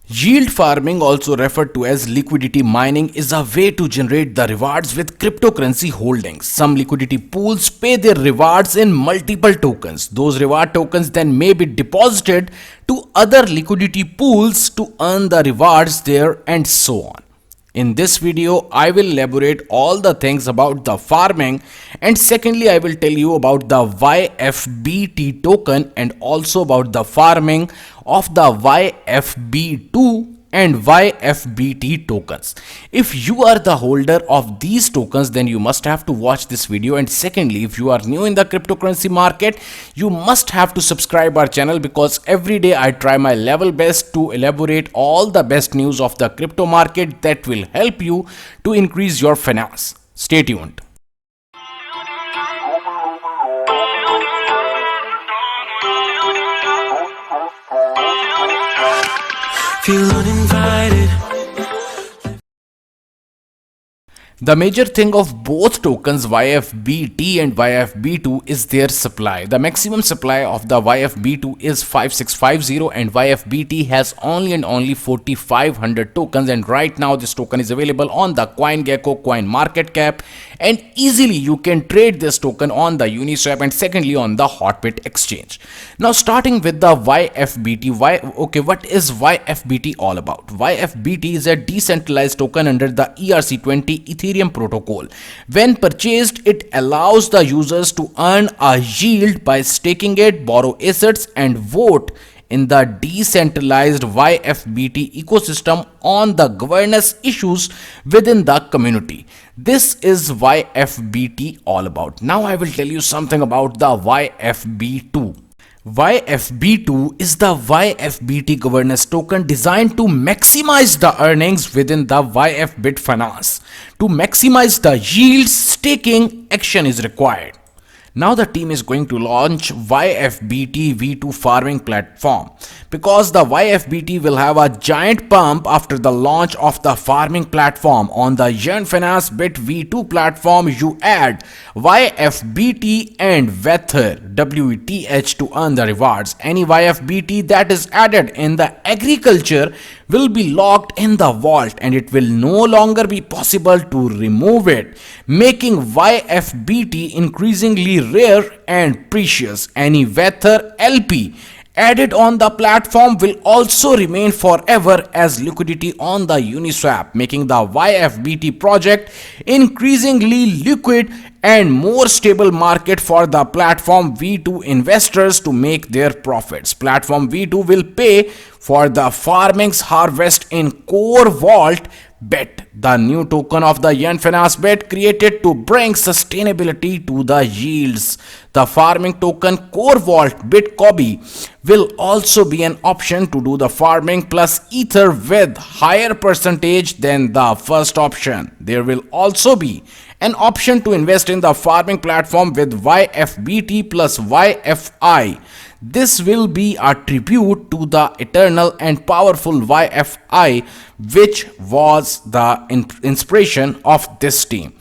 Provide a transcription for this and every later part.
Yield farming, also referred to as liquidity mining, is a way to generate the rewards with cryptocurrency holdings. Some liquidity pools pay their rewards in multiple tokens. Those reward tokens then may be deposited to other liquidity pools to earn the rewards there, and so on. In this video, I will elaborate all the things about the farming, and secondly, I will tell you about the YFBT token and also about the farming of the YFB2 and YFBT tokens. If you are the holder of these tokens, then you must have to watch this video, and secondly, if you are new in the cryptocurrency market, you must have to subscribe our channel, because every day I try my level best to elaborate all the best news of the crypto market that will help you to increase your finance. Stay tuned. Feel uninvited. The major thing of both tokens YFBT and YFB2 is their supply. The maximum supply of the YFB2 is 5650 and YFBT has only and only 4500 tokens, and right now this token is available on the CoinGecko CoinMarketCap, and easily you can trade this token on the Uniswap and secondly on the Hotbit exchange. Now starting with the YFBT, what is YFBT all about? YFBT is a decentralized token under the ERC20 Ethereum protocol. When purchased, it allows the users to earn a yield by staking it, borrow assets, and vote in the decentralized YFBT ecosystem on the governance issues within the community. This is YFBT all about. Now I will tell you something about the YFB2. YFB2 is the YFBT governance token designed to maximize the earnings within the YFBit finance. To maximize the yields, staking action is required. Now the team is going to launch YFBT V2 farming platform, because the YFBT will have a giant pump after the launch of the farming platform. On the Yearn Finance Bit V2 platform, you add YFBT and Wether WETH to earn the rewards. Any YFBT that is added in the agriculture will be locked in the vault and it will no longer be possible to remove it, making YFBT increasingly rare and precious. Any Wether LP added on the platform will also remain forever as liquidity on the Uniswap, making the YFBT project increasingly liquid and more stable market for the platform V2 investors to make their profits. Platform V2 will pay for the farming's harvest in Core Vault Bet, the new token of the Yearn Finance Bit created to bring sustainability to the yields. The farming token Core Vault Bitcobi will also be an option to do the farming plus Ether with higher percentage than the first option. There will also be an option to invest in the farming platform with YFBT plus YFI. This will be a tribute to the eternal and powerful YFI, which was the inspiration of this team.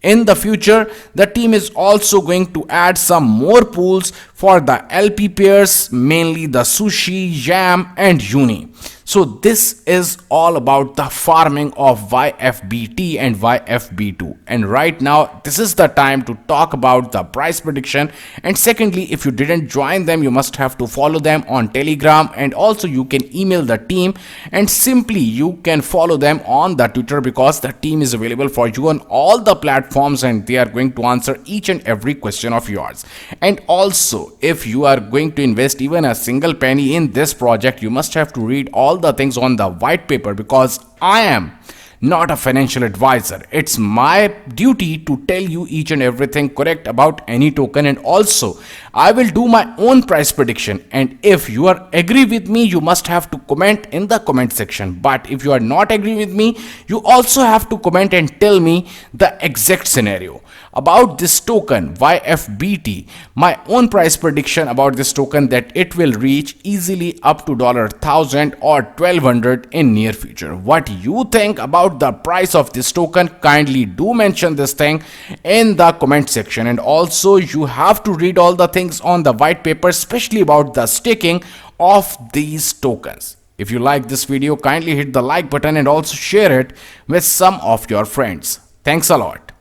In the future, the team is also going to add some more pools for the LP pairs, mainly the Sushi, Yam, and Uni. So this is all about the farming of YFBT and YFB2. And right now, this is the time to talk about the price prediction. And secondly, if you didn't join them, you must have to follow them on Telegram, and also you can email the team, and simply you can follow them on the Twitter, because the team is available for you on all the platforms and they are going to answer each and every question of yours. And also, if you are going to invest even a single penny in this project, you must have to read all the things on the white paper, because I am not a financial advisor. It's my duty to tell you each and everything correct about any token, and also I will do my own price prediction. And if you are agree with me, you must have to comment in the comment section. But if you are not agree with me, you also have to comment and tell me the exact scenario about this token YFBT. My own price prediction about this token that it will reach easily up to $1,000 or $1,200 in near future. What you think about the price of this token? Kindly do mention this thing in the comment section. And also you have to read all the things on the white paper, especially about the staking of these tokens. If you like this video, kindly hit the like button and also share it with some of your friends. Thanks a lot.